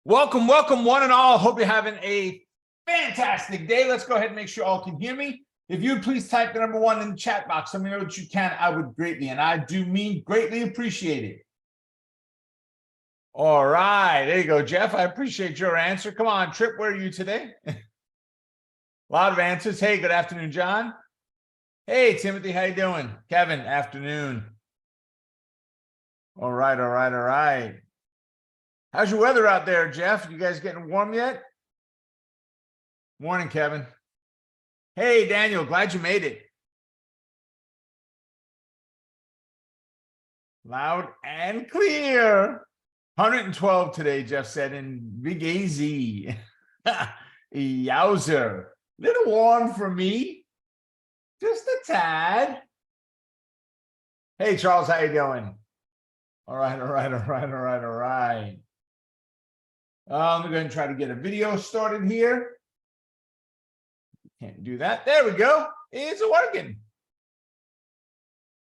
Welcome, welcome, one and all. Hope you're having a fantastic day. Let's go ahead and make sure all can hear me. If you would please type the number 1 in the chat box. Let me know what you can. I would greatly, and I do mean greatly appreciate it. All right, there you go, Jeff. I appreciate your answer. Come on, Trip, where are you today? A lot of answers. Hey, good afternoon, John. Hey, Timothy, how you doing? Kevin, afternoon. All right, all right, all right. How's your weather out there, Jeff? You guys getting warm yet? Morning, Kevin. Hey, Daniel, glad you made it. Loud and clear. 112 today, Jeff said, in Big AZ. Yowzer. Little warm for me. Just a tad. Hey, Charles, how you doing? All right, all right, all right, all right, all right. We're going to try to get a video started here. Can't do that. There we go. It's working.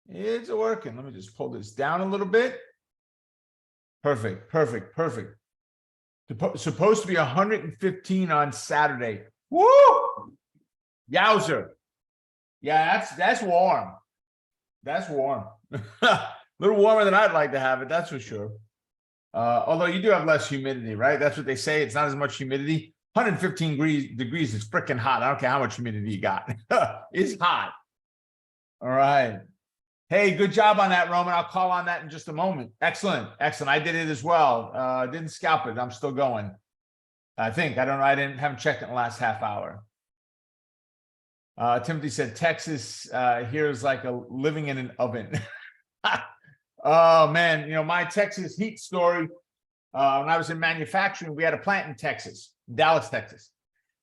It's working. Let me just pull this down a little bit. Perfect, perfect, perfect. Supposed to be 115 on Saturday. Woo! Yowzer. Yeah, that's warm. That's warm. A little warmer than I'd like to have it, that's for sure. Although you do have less humidity, right? That's what they say. It's not as much humidity. 115 degrees is freaking hot. I don't care how much humidity you got. It's hot. All right. Hey, good job on that, Roman. I'll call on that in just a moment. Excellent. Excellent. I did it as well. Didn't scalp it. I'm still going. I think. I don't know. Haven't checked it in the last half hour. Timothy said, Texas here is like living in an oven. Oh, man. You know, my Texas heat story, when I was in manufacturing, we had a plant in Texas, Dallas, Texas.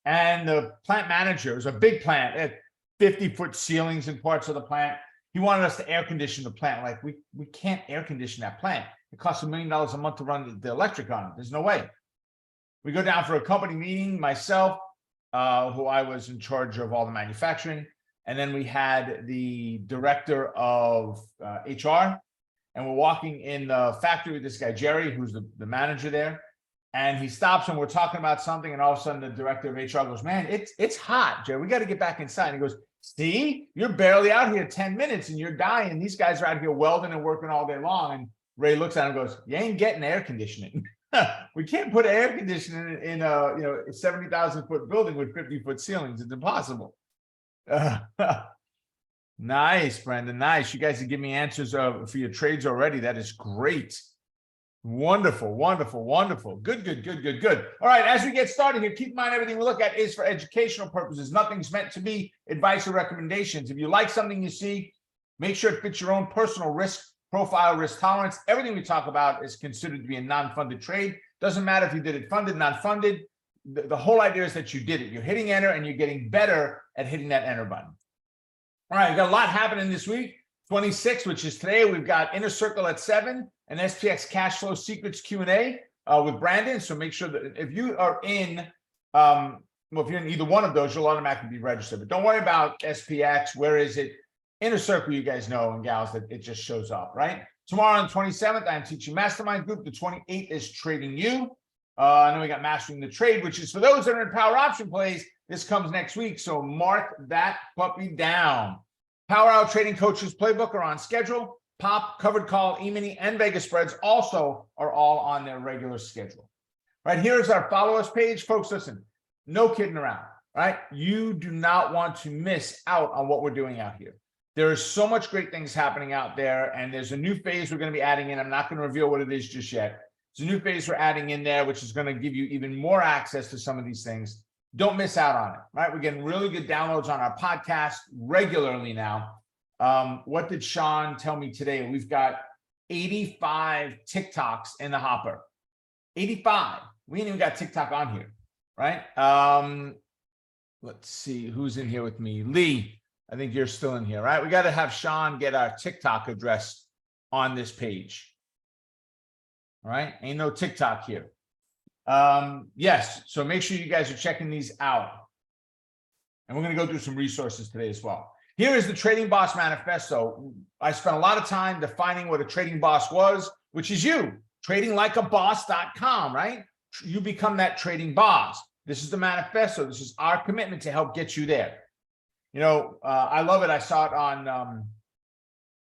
And the plant manager, it was a big plant, it had 50-foot ceilings in parts of the plant. He wanted us to air condition the plant. Like, we can't air condition that plant. It costs $1 million a month to run the electric on it. There's no way. We go down for a company meeting, myself, who I was in charge of all the manufacturing. And then we had the director of HR. And we're walking in the factory with this guy, Jerry, who's the manager there. And he stops and we're talking about something. And all of a sudden the director of HR goes, man, it's hot, Jerry. We got to get back inside. And he goes, see, you're barely out here 10 minutes and you're dying. These guys are out here welding and working all day long. And Ray looks at him and goes, you ain't getting air conditioning. We can't put air conditioning in a 70,000 foot building with 50-foot ceilings. It's impossible. Nice, Brandon. Nice. You guys are giving me answers for your trades already. That is great. Wonderful, wonderful, wonderful. Good, good, good, good, good. All right, as we get started here, keep in mind everything we look at is for educational purposes. Nothing's meant to be advice or recommendations. If you like something you see, make sure it fits your own personal risk profile, risk tolerance. Everything we talk about is considered to be a non-funded trade. Doesn't matter if you did it funded, not funded. The whole idea is that you did it. You're hitting enter and you're getting better at hitting that enter button. All right, we've got a lot happening this week. 26, which is today. We've got Inner Circle at 7 and SPX Cash Flow Secrets Q&A with Brandon. So make sure that if you are in, well, if you're in either one of those, you'll automatically be registered. But don't worry about SPX. Where is it? Inner Circle, you guys know, and gals, that it just shows up, right? Tomorrow on the 27th, I'm teaching Mastermind Group. The 28th is Trading You. And then we got Mastering the Trade, which is for those that are in power option plays. This comes next week, so mark that puppy down. Power Hour Trading Coaches Playbook are on schedule. Pop, Covered Call, E-mini, and Vegas spreads also are all on their regular schedule. Right, here's our follow us page. Folks, listen, no kidding around, right? You do not want to miss out on what we're doing out here. There is so much great things happening out there, and there's a new phase we're going to be adding in. I'm not going to reveal what it is just yet. It's a new phase we're adding in there, which is going to give you even more access to some of these things. Don't miss out on it, right? We're getting really good downloads on our podcast regularly now. What did Sean tell me today? We've got 85 TikToks in the hopper. 85. We ain't even got TikTok on here, right? Let's see who's in here with me. Lee, I think you're still in here, right? We got to have Sean get our TikTok address on this page. All right, ain't no TikTok here. Yes, so make sure you guys are checking these out. And we're going to go through some resources today as well. Here is the Trading Boss Manifesto. I spent a lot of time defining what a trading boss was, which is you, tradinglikeaboss.com, right? you become that trading boss. This is the manifesto. This is our commitment to help get you there. You know, I love it. I saw it on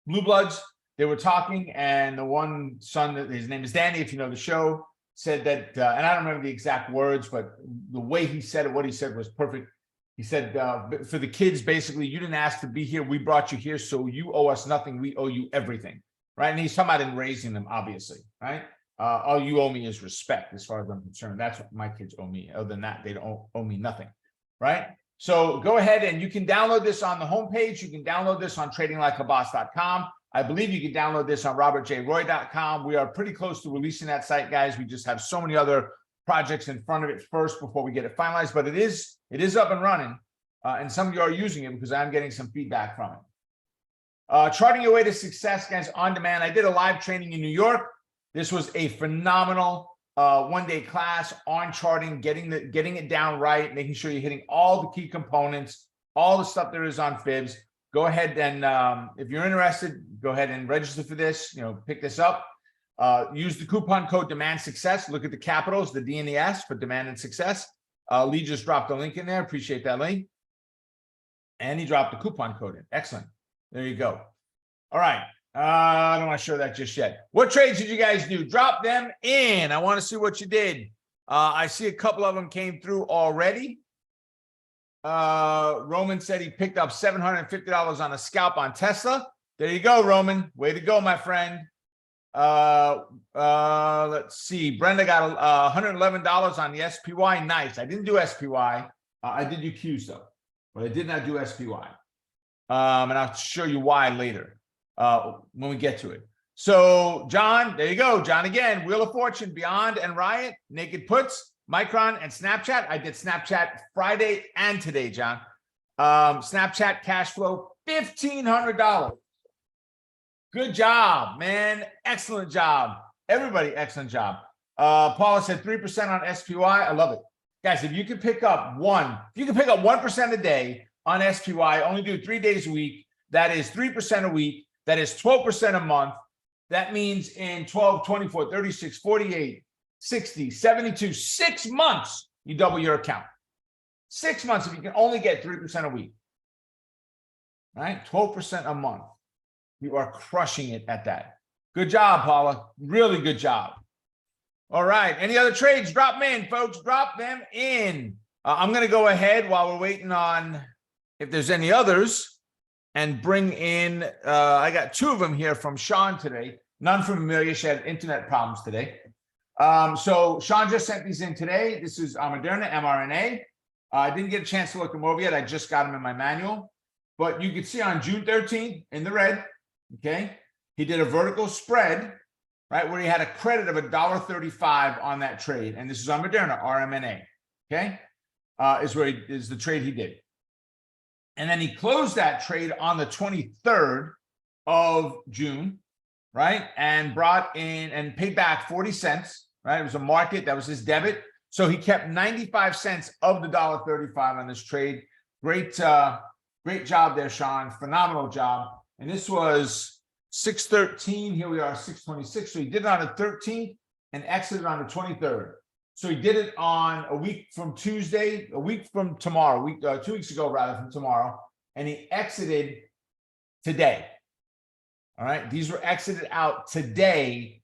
Blue Bloods. They were talking, and the one son, his name is Danny, if you know the show, said that, and I don't remember the exact words, but the way he said it, what he said was perfect. He said, for the kids, basically, you didn't ask to be here. We brought you here, so you owe us nothing. We owe you everything, right? And he's talking about in raising them, obviously, right? All you owe me is respect, as far as I'm concerned. That's what my kids owe me. Other than that, they don't owe me nothing, right? So go ahead and you can download this on the homepage. You can download this on tradinglikeaboss.com. I believe you can download this on robertjroy.com. We are pretty close to releasing that site, guys. We just have so many other projects in front of it first before we get it finalized, but it is up and running. And some of you are using it because I'm getting some feedback from it. Charting your way to success, guys, on demand. I did a live training in New York. This was a phenomenal one-day class on charting, getting it down right, making sure you're hitting all the key components, all the stuff there is on fibs. Go ahead and if you're interested, go ahead and register for this. You know, pick this up. Use the coupon code Demand Success. Look at the capitals, the D and the S for Demand and Success. Lee just dropped the link in there. Appreciate that link. And he dropped the coupon code in. Excellent. There you go. All right. I don't want to show that just yet. What trades did you guys do? Drop them in. I want to see what you did. I see a couple of them came through already. Roman said he picked up $750 on a scalp on Tesla. There you go, Roman. Way to go, my friend. Let's see. Brenda got $111 on the SPY. Nice. I didn't do SPY. I did do Qs though, but I did not do SPY. And I'll show you why later when we get to it. So John, there you go. John again. Wheel of Fortune, Beyond and Riot, Naked Puts, Micron, and Snapchat. I did Snapchat Friday and today, John. Snapchat cash flow, $1,500. Good job, man. Excellent job. Everybody, excellent job. Paula said 3% on SPY. I love it. Guys, if you can pick up 1% a day on SPY, only do 3 days a week, that is 3% a week. That is 12% a month. That means in 12, 24, 36, 48, 60, 72, 6 months, you double your account. 6 months if you can only get 3% a week. All right? 12% a month. You are crushing it at that. Good job, Paula. Really good job. All right. Any other trades? Drop them in, folks. Drop them in. I'm going to go ahead while we're waiting on if there's any others and bring in, I got 2 of them here from Sean today. None from Amelia. She had internet problems today. So Sean just sent these in today. This is Moderna, mRNA. I didn't get a chance to look them over yet. I just got them in my manual. But you can see on June 13th in the red, okay, he did a vertical spread, right, where he had a credit of $1.35 on that trade. And this is on Moderna, RMNA, okay, is the trade he did. And then he closed that trade on the 23rd of June, right, and brought in and paid back 40 cents, right? It was a market. That was his debit. So he kept 95 cents of the $1.35 on this trade. Great job there, Sean. Phenomenal job. And this was 6/13. Here we are, 6/26. So he did it on the 13th and exited on the 23rd. So he did it on a week from Tuesday, a week from tomorrow, 2 weeks ago, rather, from tomorrow. And he exited today. All right. These were exited out today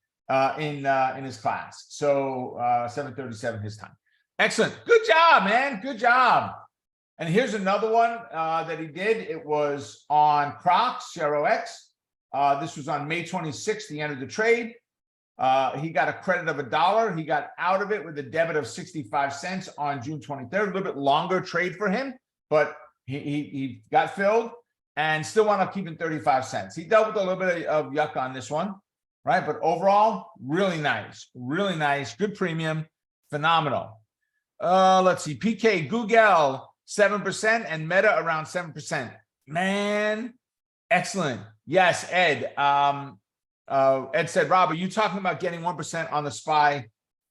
in his class. So 7:37 his time. Excellent. Good job, man. Good job. And here's another one that he did. It was on Crocs, CROX. This was on May 26th, the end of the trade. He got a credit of $1. He got out of it with a debit of 65 cents on June 23rd. A little bit longer trade for him, but he got filled and still wound up keeping 35 cents. He dealt with a little bit of yuck on this one, right? But overall, really nice, good premium, phenomenal. Let's see, PK, Google, 7% and Meta around 7%. Man, excellent. Yes, Ed. Ed said, Rob, are you talking about getting 1% on the SPY?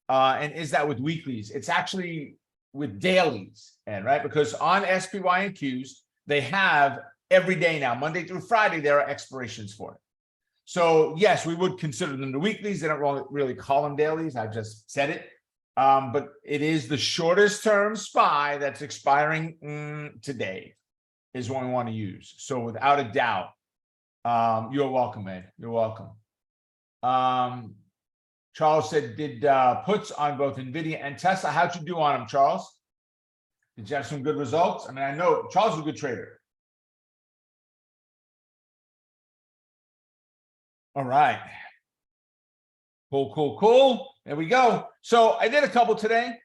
And is that with weeklies? It's actually with dailies, Ed, right? Because on SPY and Qs, they have every day now, Monday through Friday, there are expirations for it. So yes, we would consider them the weeklies. They don't really call them dailies. I just said it. But it is the shortest term SPY that's expiring today is what we want to use. So without a doubt, you're welcome, Ed. You're welcome. Charles said, did puts on both NVIDIA and Tesla. How'd you do on them, Charles? Did you have some good results? I mean, I know Charles is a good trader. All right. Cool. There we go. So I did a couple today.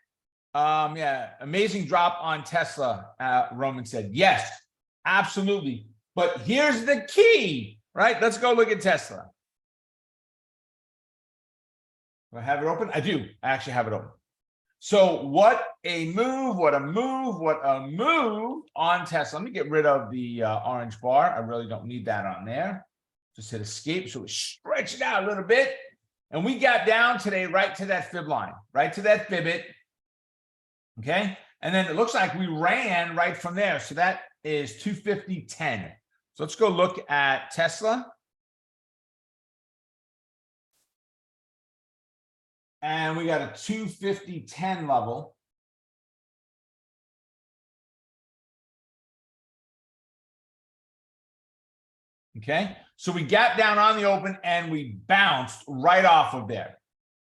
Yeah, amazing drop on Tesla. Roman said, yes, absolutely. But here's the key, right? Let's go look at Tesla. Do I have it open? I do. I actually have it open. So what a move on Tesla. Let me get rid of the orange bar. I really don't need that on there. Just hit escape. So we stretch it out a little bit. And we got down today right to that fib line, right to that fibit. Okay. And then it looks like we ran right from there. So that is 250.10. So let's go look at Tesla. And we got a 250.10 level. Okay, so we got down on the open and we bounced right off of there.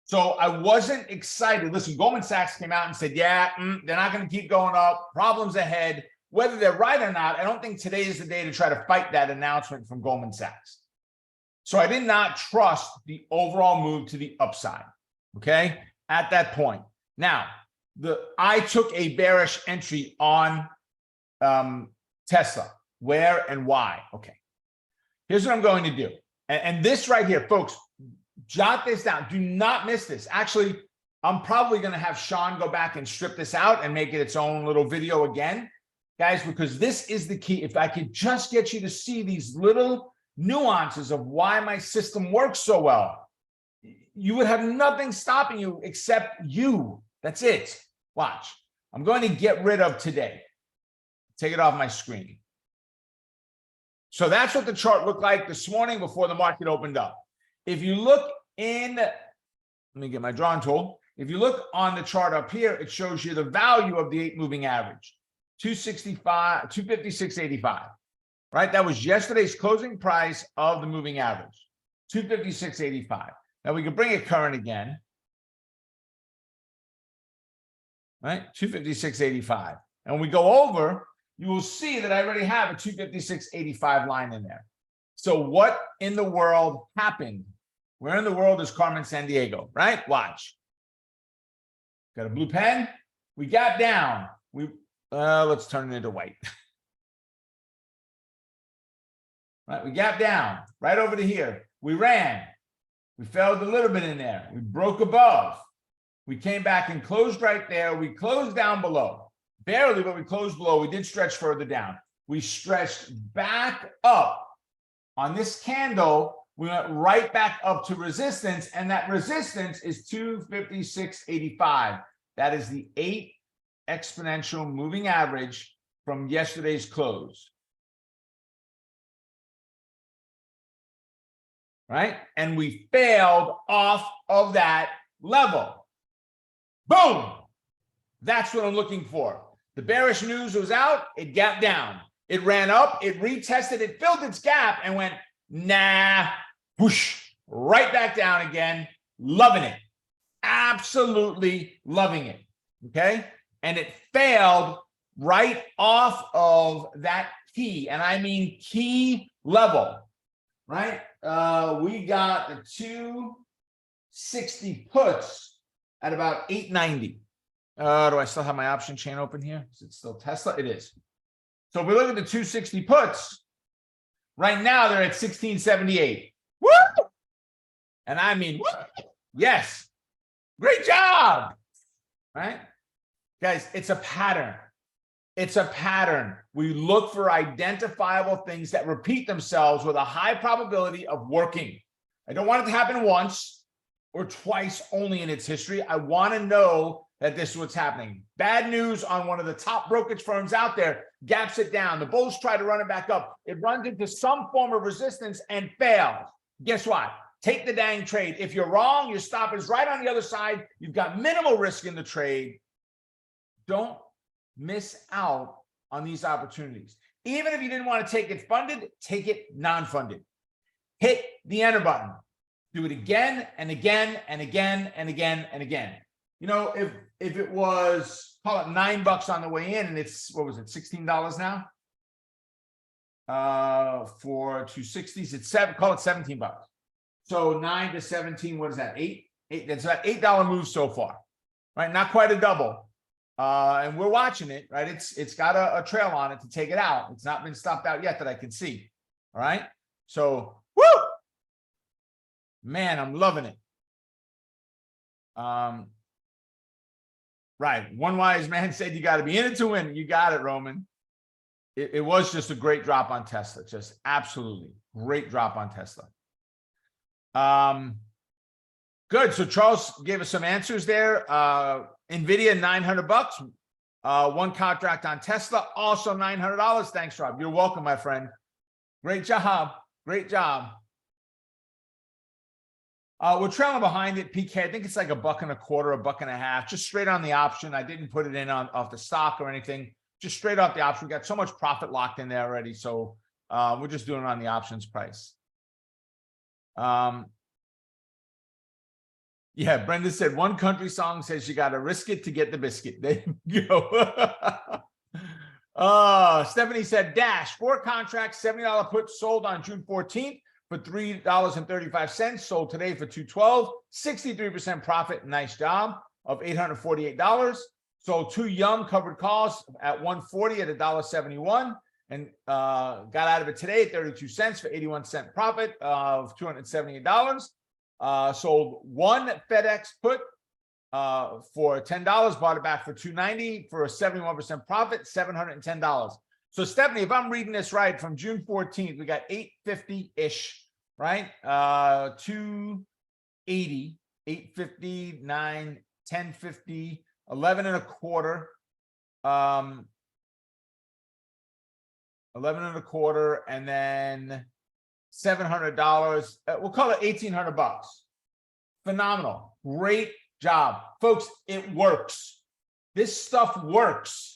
So I wasn't excited. Listen, Goldman Sachs came out and said, yeah, they're not going to keep going up. Problems ahead. Whether they're right or not, I don't think today is the day to try to fight that announcement from Goldman Sachs. So I did not trust the overall move to the upside. Okay, at that point. Now, I took a bearish entry on Tesla. Where and why? Okay. Here's what I'm going to do. And this right here, folks, jot this down. Do not miss this. Actually, I'm probably going to have Sean go back and strip this out and make it its own little video again, guys, because this is the key. If I could just get you to see these little nuances of why my system works so well, you would have nothing stopping you except you. That's it. Watch. I'm going to get rid of today. Take it off my screen. So that's what the chart looked like this morning before the market opened up. If you look in, let me get my drawing tool. If you look on the chart up here, it shows you the value of the 8 moving average, 256.85, right? That was yesterday's closing price of the moving average, 256.85. Now we can bring it current again, right? 256.85. And when we go over, you will see that I already have a 256.85 line in there. So what in the world happened? Where in the world is Carmen Sandiego, right? Watch. Got a blue pen. We got down. Let's turn it into white. Right, we got down right over to here. We ran. We failed a little bit in there. We broke above. We came back and closed right there. We closed down below. Barely, but we closed below. We did stretch further down. We stretched back up. On this candle, we went right back up to resistance, and that resistance is 256.85. That is the 8 exponential moving average from yesterday's close. Right? And we failed off of that level. Boom! That's what I'm looking for. The bearish news was out. It got down. It ran up. It retested. It filled its gap and went, nah, whoosh, right back down again. Loving it. Absolutely loving it. Okay? And it failed right off of that key. And I mean key level. Right? We got the 260 puts at about 890. Do I still have my option chain open here? Is it still Tesla? It is. So if we look at the 260 puts, right now they're at 1678. Woo! And I mean, woo! Yes. Great job. Right? Guys, it's a pattern. It's a pattern. We look for identifiable things that repeat themselves with a high probability of working. I don't want it to happen once or twice only in its history. I want to know that this is what's happening. Bad news on one of the top brokerage firms out there, gaps it down. The bulls try to run it back up. It runs into some form of resistance and fails. Guess what? Take the dang trade. If you're wrong, your stop is right on the other side. You've got minimal risk in the trade. Don't miss out on these opportunities. Even if you didn't want to take it funded, take it non-funded. Hit the enter button. Do it again and again and again and again and again. You know, if it was, call it $9 on the way in, and it's, what was it, $16 now? For 260s, it's call it $17. So 9 to 17, what is that? Eight. That's about $8 move so far, right? Not quite a double. And we're watching it, right? It's got a trail on it to take it out. It's not been stopped out yet that I can see. All right. So, woo! Man, I'm loving it. Right. One wise man said you got to be in it to win. You got it, Roman. It was just a great drop on Tesla. Just absolutely great drop on Tesla. Good. So Charles gave us some answers there. NVIDIA, $900. One contract on Tesla, also $900. Thanks, Rob. You're welcome, my friend. Great job. Great job. We're trailing behind it, PK. I think it's like $1.25, $1.50, just straight on the option. I didn't put it in off the stock or anything, just straight off the option. We got so much profit locked in there already. So we're just doing it on the options price. Yeah, Brenda said one country song says you got to risk it to get the biscuit. There you go. Stephanie said Dash, 4 contracts, $70 put sold on June 14th for $3.35, sold today for $2.12, 63% profit. Nice job of $848. Sold 2 Yum covered calls at $1.40 at $1.71, and got out of it today at 32 cents for 81-cent profit of $278. Sold 1 FedEx put for $10, bought it back for $2.90 for a 71% profit, $710. So Stephanie, if I'm reading this right, from June 14th, we got 850-ish, right? 280, 850, 9, 1050, 11 and a quarter, 11 and a quarter, and then $700. We'll call it $1,800. Phenomenal. Great job. Folks, it works. This stuff works.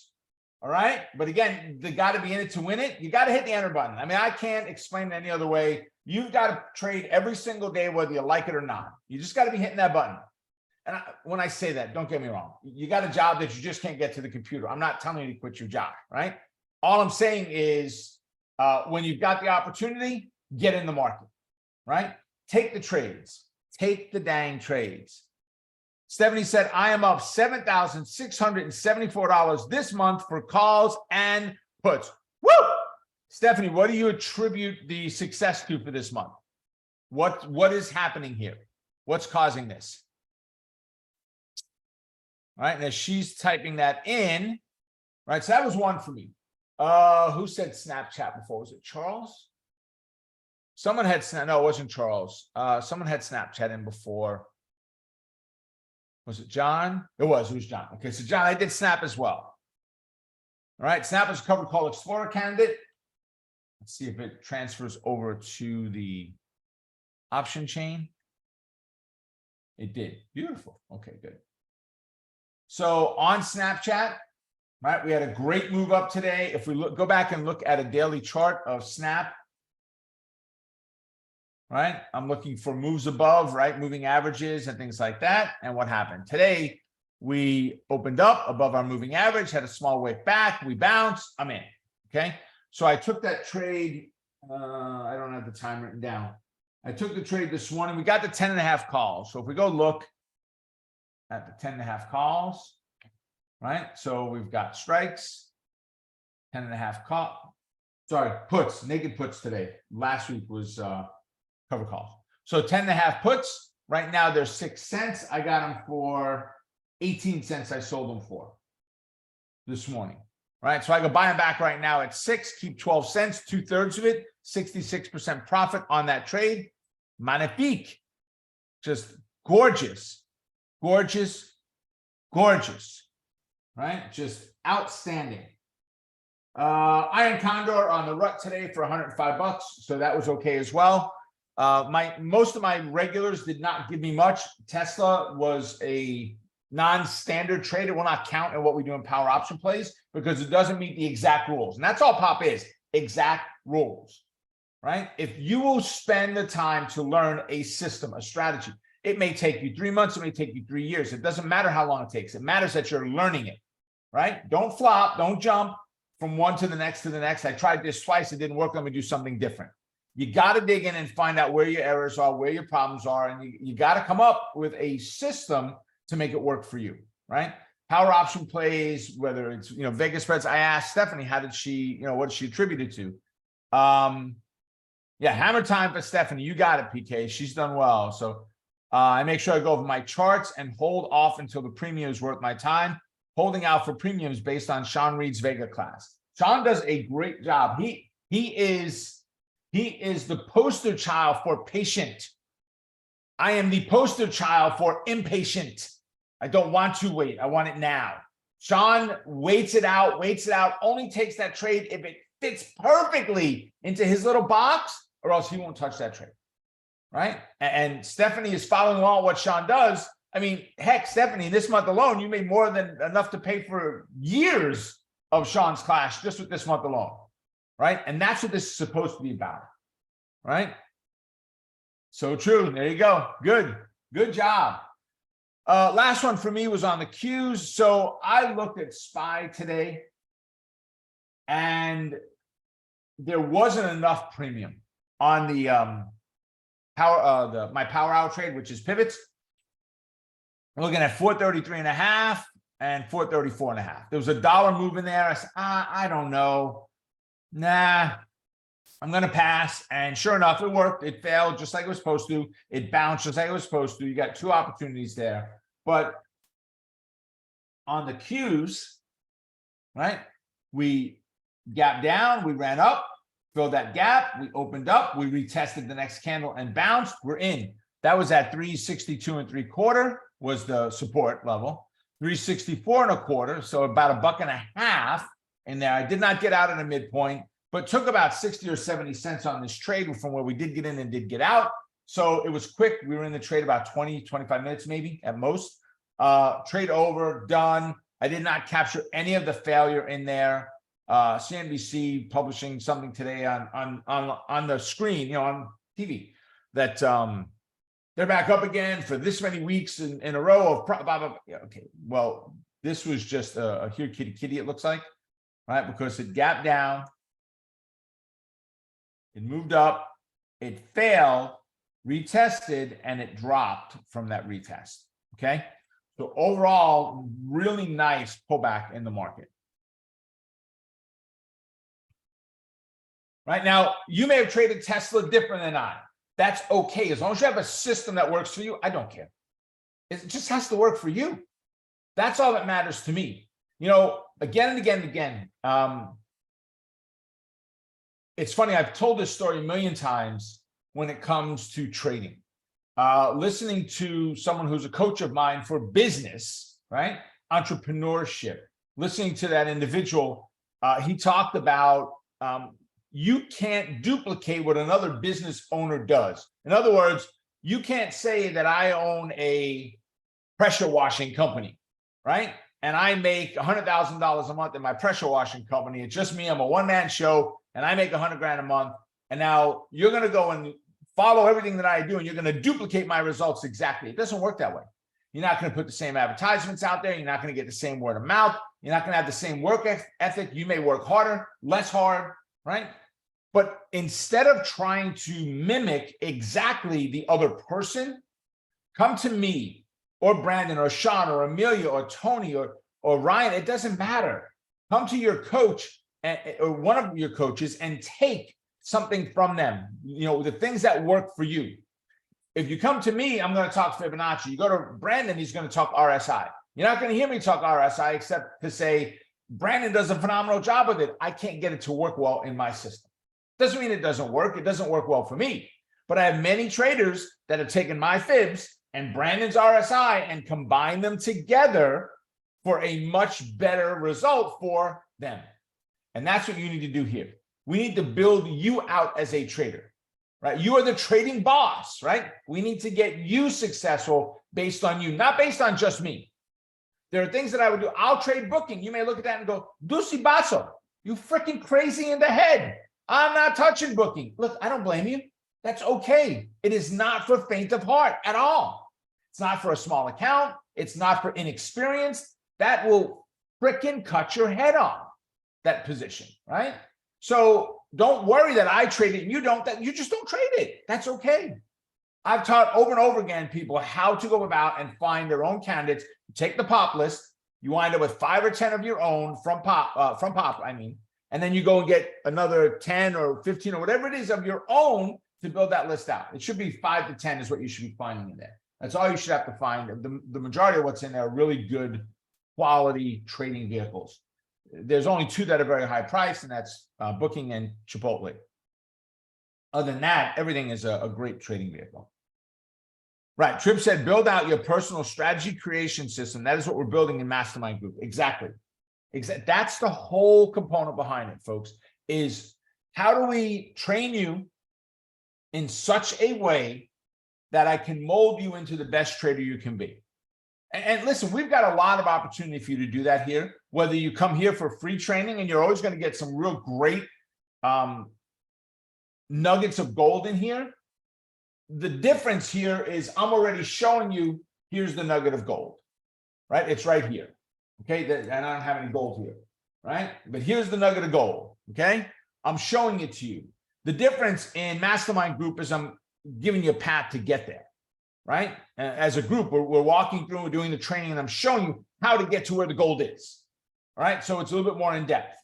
All right. But again, they got to be in it to win it. You got to hit the enter button. I mean, I can't explain it any other way. You've got to trade every single day, whether you like it or not. You just got to be hitting that button. And when I say that, don't get me wrong. You got a job that you just can't get to the computer. I'm not telling you to quit your job, right? All I'm saying is when you've got the opportunity, get in the market, right? Take the trades. Take the dang trades. Stephanie said, I am up $7,674 this month for calls and puts. Woo! Stephanie, what do you attribute the success to for this month? What is happening here? What's causing this? All right, and as she's typing that in, right, so that was one for me. Who said Snapchat before? Was it Charles? Someone had, no, it wasn't Charles. Someone had Snapchat in before. Was it John? It was John. Okay, so John, I did Snap as well. All right, Snap is a covered call Explorer candidate. Let's see if it transfers over to the option chain. It did. Beautiful. Okay, good. So on Snapchat, right, we had a great move up today. If we go back and look at a daily chart of Snap, right? I'm looking for moves above, right? Moving averages and things like that. And what happened? Today, we opened up above our moving average, had a small wave back. We bounced. I'm in. Okay. So I took that trade. I don't have the time written down. I took the trade this morning. We got the 10.5 calls. So if we go look at the 10.5 calls, right? So we've got strikes, 10.5 call. Sorry, puts, naked puts today. Last week was cover call. So 10.5 puts. Right now they're 6 cents. I got them for 18 cents. I sold them for this morning. Right. So I can buy them back right now at 6, keep 12 cents, 2/3 of it, 66% profit on that trade. Magnifique. Just gorgeous, gorgeous, gorgeous. Right. Just outstanding. Iron Condor on the rut today for $105. So that was okay as well. Most of my regulars did not give me much. Tesla was a non-standard trade. It will not count in what we do in power option plays because it doesn't meet the exact rules. And that's all pop is, exact rules, right? If you will spend the time to learn a system, a strategy, it may take you 3 months, it may take you 3 years. It doesn't matter how long it takes. It matters that you're learning it, right? Don't flop, don't jump from one to the next to the next. I tried this twice, it didn't work. Let me do something different. You got to dig in and find out where your errors are, where your problems are, and you got to come up with a system to make it work for you, right? Power option plays, whether it's, Vegas spreads. I asked Stephanie, how did she, what did she attribute it to? Yeah, hammer time for Stephanie. You got it, PK. She's done well. So I make sure I go over my charts and hold off until the premium is worth my time, holding out for premiums based on Sean Reed's Vega class. Sean does a great job. He is the poster child for patient. I am the poster child for impatient. I don't want to wait. I want it now. Sean waits it out, only takes that trade if it fits perfectly into his little box, or else he won't touch that trade, right? And Stephanie is following along what Sean does. I mean, heck, Stephanie, this month alone, you made more than enough to pay for years of Sean's class just with this month alone, right? And that's what this is supposed to be about, right? So true. There you go. Good job. Last one for me was on the Qs. So I looked at SPY today, and there wasn't enough premium on the my power hour trade, which is pivots. I'm looking at 433.5 and 434.5. There was a dollar move in there. I said, I don't know. Nah, I'm going to pass. And sure enough, it worked. It failed just like it was supposed to. It bounced just like it was supposed to. You got two opportunities there. But on the Qs, right, we gapped down, we ran up, filled that gap, we opened up, we retested the next candle and bounced. We're in. That was at 362.75 was the support level. 364.25, so about $1.50 in there. I did not get out at a midpoint, but took about 60 or 70 cents on this trade from where we did get in and did get out. So it was quick. We were in the trade about 20, 25 minutes, maybe at most. Trade over, done. I did not capture any of the failure in there. CNBC publishing something today on the screen, on TV, that they're back up again for this many weeks in a row of blah, blah, blah. Yeah, okay, well, this was just a here kitty kitty, it looks like, right? Because it gapped down, it moved up, it failed, retested, and it dropped from that retest. Okay, so overall, really nice pullback in the market. Right now, you may have traded Tesla different than I. That's okay. As long as you have a system that works for you, I don't care. It just has to work for you. That's all that matters to me. Again and again and again. It's funny, I've told this story a million times when it comes to trading. Listening to someone who's a coach of mine for business, right? Entrepreneurship. Listening to that individual, he talked about you can't duplicate what another business owner does. In other words, you can't say that I own a pressure washing company, right? And I make $100,000 a month in my pressure washing company. It's just me. I'm a one-man show, and I make $100,000 a month. And now you're going to go and follow everything that I do, and you're going to duplicate my results exactly. It doesn't work that way. You're not going to put the same advertisements out there. You're not going to get the same word of mouth. You're not going to have the same work ethic. You may work harder, less hard, right? But instead of trying to mimic exactly the other person, come to me or Brandon or Sean or Amelia or Tony or Ryan. It doesn't matter. Come to your coach or one of your coaches and take something from them. The things that work for you. If you come to me, I'm going to talk Fibonacci. You go to Brandon, he's going to talk RSI. You're not going to hear me talk RSI except to say, Brandon does a phenomenal job with it. I can't get it to work well in my system. Doesn't mean it doesn't work. It doesn't work well for me. But I have many traders that have taken my fibs and Brandon's RSI and combined them together for a much better result for them. And that's what you need to do here. We need to build you out as a trader. right? You are the trading boss, right? We need to get you successful based on you, not based on just me. There are things that I would do. I'll trade booking. You may look at that and go, Dusi Basso, you freaking crazy in the head. I'm not touching booking. Look, I don't blame you. That's okay. It is not for faint of heart at all. It's not for a small account. It's not for inexperienced. That will freaking cut your head off, that position, right? So don't worry that I trade it and you don't, that you just don't trade it. That's okay. I've taught over and over again people how to go about and find their own candidates. Take the pop list. You wind up with 5 or 10 of your own from pop, and then you go and get another 10 or 15 or whatever it is of your own to build that list out. It should be 5 to 10 is what you should be finding in there. That's all you should have to find. The majority of what's in there are really good quality trading vehicles. There's only 2 that are very high priced, and that's Booking and Chipotle. Other than that, everything is a great trading vehicle. Right. Tripp said, build out your personal strategy creation system. That is what we're building in Mastermind Group. Exactly. That's the whole component behind it, folks, is how do we train you in such a way that I can mold you into the best trader you can be? And listen, we've got a lot of opportunity for you to do that here, whether you come here for free training, and you're always going to get some real great nuggets of gold in here. The difference here is I'm already showing you, here's the nugget of gold, right? It's right here. Okay. And I don't have any gold here, right? But here's the nugget of gold. Okay. I'm showing it to you. The difference in Mastermind Group is I'm giving you a path to get there, right? As a group, we're walking through, we're doing the training, and I'm showing you how to get to where the gold is. All right. So it's a little bit more in depth.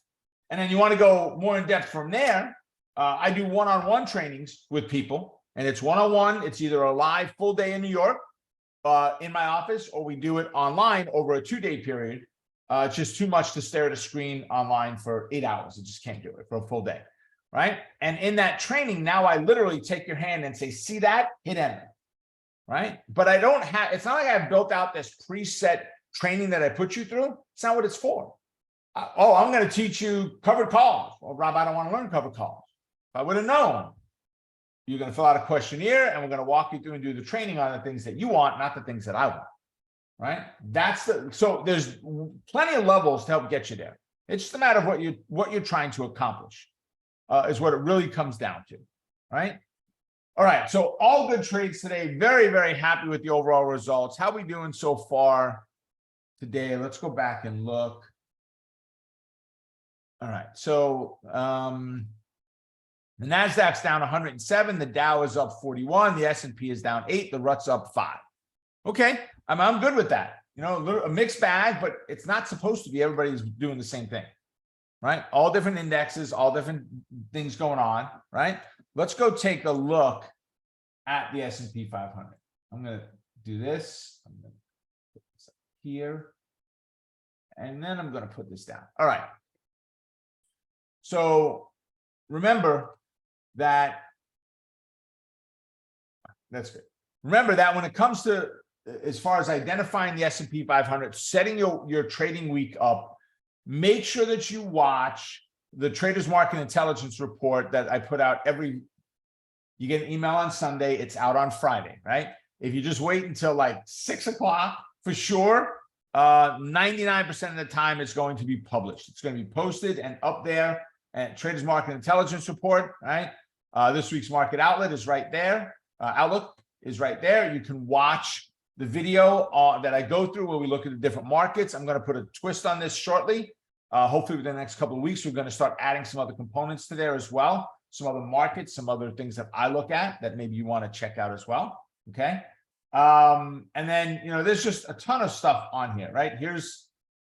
And then you want to go more in depth from there. I do one-on-one trainings with people, and it's one-on-one. It's either a live full day in New York in my office, or we do it online over a 2-day period. It's just too much to stare at a screen online for 8 hours. I just can't do it for a full day, right? And in that training, now I literally take your hand and say, see that? Hit enter, right? But I don't have, it's not like I've built out this preset training that I put you through. It's not what it's for. Oh, I'm going to teach you covered calls. Well, Rob, I don't want to learn covered calls. If I would have known, you're going to fill out a questionnaire, and we're going to walk you through and do the training on the things that you want, not the things that I want, right? So there's plenty of levels to help get you there. It's just a matter of what you're trying to accomplish is what it really comes down to, right? All right, so all good trades today. Very, very happy with the overall results. How are we doing so far today? Let's go back and look. All right, so the NASDAQ's down 107, the Dow is up 41, the S&P is down 8, the RUT's up 5. Okay, I'm good with that. You know, a mixed bag, but it's not supposed to be. Everybody's doing the same thing, right? All different indexes, all different things going on, right? Let's go take a look at the S&P 500. I'm going to do this. I'm going to put this up here, and then I'm going to put this down. All right. So remember that, that's good. Remember that when it comes to, as far as identifying the S&P 500, setting your trading week up, make sure that you watch the Traders Market Intelligence report that I put out you get an email on Sunday, it's out on Friday, right? If you just wait until like 6 o'clock, for sure, 99% of the time it's going to be published. It's going to be posted and up there. And Traders Market Intelligence report, right? This week's market outlet is right there. Outlook is right there. You can watch the video that I go through where we look at the different markets. I'm going to put a twist on this shortly. Hopefully within the next couple of weeks, we're going to start adding some other components to there as well. Some other markets, some other things that I look at that maybe you want to check out as well. Okay. And then, you know, there's just a ton of stuff on here, right? Here's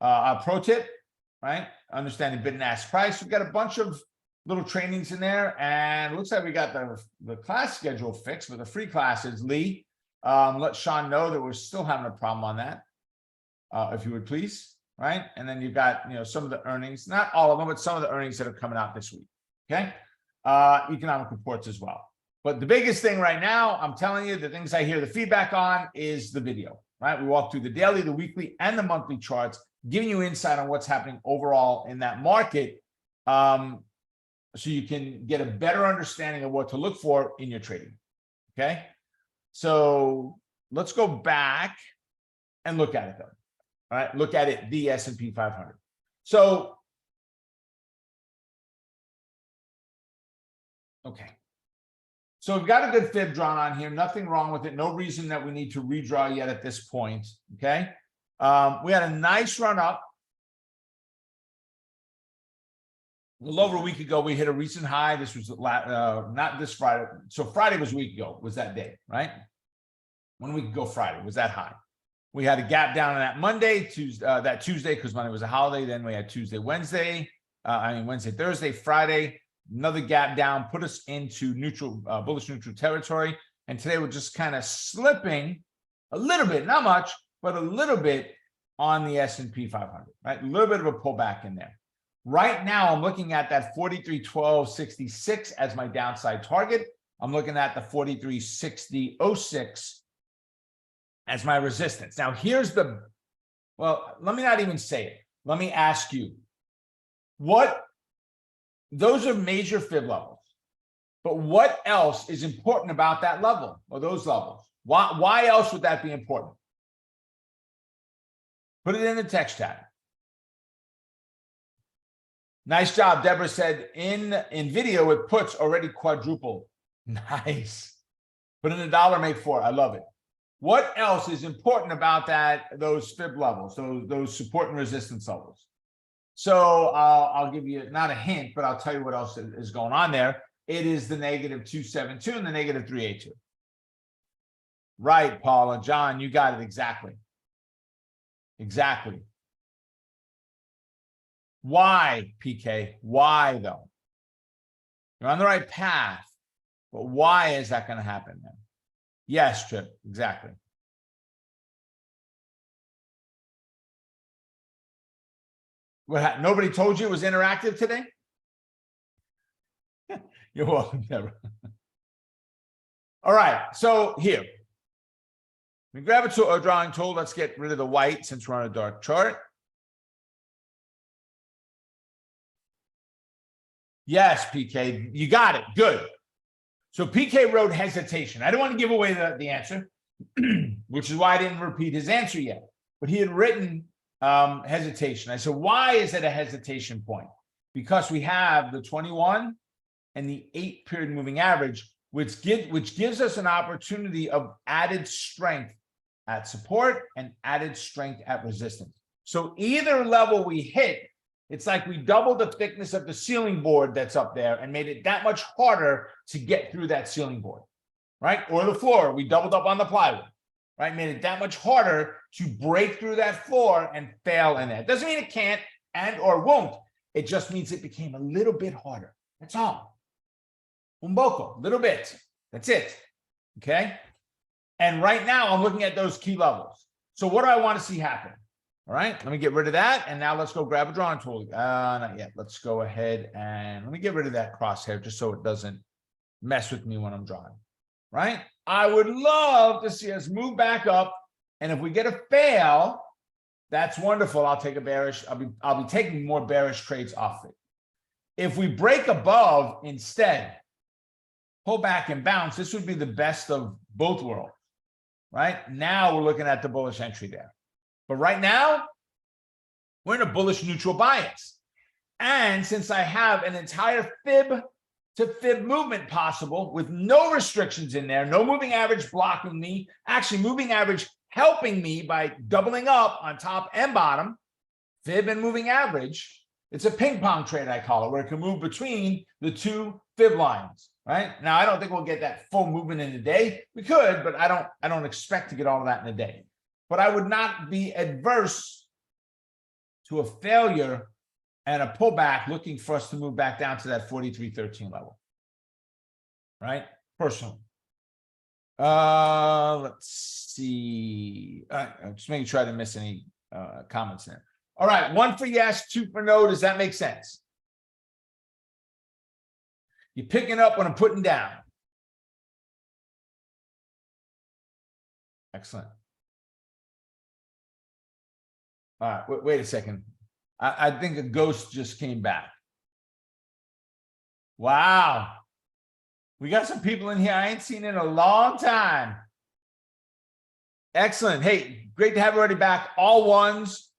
a pro tip, right? Understanding bid and ask price. We've got a bunch of little trainings in there, and it looks like we got the class schedule fixed, but the free classes. Lee, let Sean know that we're still having a problem on that, if you would please, right? And then you've got, you know, some of the earnings, not all of them, but some of the earnings that are coming out this week. Okay, economic reports as well. But the biggest thing right now, I'm telling you, the things I hear the feedback on is the video, right? We walk through the daily, the weekly, and the monthly charts, giving you insight on what's happening overall in that market. so you can get a better understanding of what to look for in your trading. Okay. So let's go back and look at it though. All right. Look at it, the S&P 500. So, okay. So we've got a good fib drawn on here. Nothing wrong with it. No reason that we need to redraw yet at this point. Okay. We had a nice run up. A little over a week ago, we hit a recent high. This was not this Friday. So Friday was a week ago, was that day, right? 1 week ago, Friday was that high. We had a gap down on that Monday, Tuesday, that Tuesday, because Monday was a holiday. Then we had Tuesday, Wednesday, Wednesday, Thursday, Friday, another gap down, put us into neutral, bullish neutral territory. And today we're just kind of slipping a little bit, not much, but a little bit on the S&P 500, right? A little bit of a pullback in there. Right now, I'm looking at that 43.1266 as my downside target. I'm looking at the 43.6006 as my resistance. Now, here's the, well, let me not even say it. Let me ask you, those are major fib levels, but what else is important about that level or those levels? Why else would that be important? Put it in the text chat. Nice job. Deborah said in video, it puts already quadrupled. Nice. Put in $1, make 4. I love it. What else is important about those fib levels, those support and resistance levels? So I'll give you not a hint, but I'll tell you what else is going on there. It is the -272 and the -382. Right, Paula, John, you got it exactly. Exactly. Why, PK? Why, though? You're on the right path, but why is that going to happen then? Yes, Trip, exactly. Nobody told you it was interactive today? You're welcome, Deborah. All right, so here. We grab a drawing tool. Let's get rid of the white since we're on a dark chart. Yes, PK, you got it. Good. So PK wrote hesitation. I don't want to give away the answer, which is why I didn't repeat his answer yet. But he had written hesitation. I said, why is it a hesitation point? Because we have the 21 and the 8-period moving average, which gives us an opportunity of added strength at support and added strength at resistance. So either level we hit, it's like we doubled the thickness of the ceiling board that's up there and made it that much harder to get through that ceiling board, right? Or the floor, we doubled up on the plywood, right? Made it that much harder to break through that floor and fail in there. Doesn't mean it can't and or won't. It just means it became a little bit harder. That's all. Un poco, little bit. That's it. Okay. And right now I'm looking at those key levels. So what do I want to see happen? All right, let me get rid of that. And now let's go grab a drawing tool. Not yet. Let's go ahead and let me get rid of that crosshair just so it doesn't mess with me when I'm drawing. Right? I would love to see us move back up. And if we get a fail, that's wonderful. I'll take a bearish. I'll be taking more bearish trades off it. If we break above instead, pull back and bounce, this would be the best of both worlds. Right? Now we're looking at the bullish entry there. But right now, we're in a bullish neutral bias. And since I have an entire fib to fib movement possible with no restrictions in there, no moving average blocking me, actually moving average helping me by doubling up on top and bottom, fib and moving average, it's a ping pong trade, I call it, where it can move between the two fib lines, right? Now, I don't think we'll get that full movement in a day. We could, but I don't expect to get all of that in a day. But I would not be adverse to a failure and a pullback looking for us to move back down to that 43.13 level, right? Personally. Let's see. I'm just making sure I didn't miss any comments there. All right, 1 for yes, 2 for no. Does that make sense? You're picking up when I'm putting down. Excellent. All right, wait a second. I think a ghost just came back. Wow. We got some people in here I ain't seen in a long time. Excellent. Hey, great to have everybody back. All ones.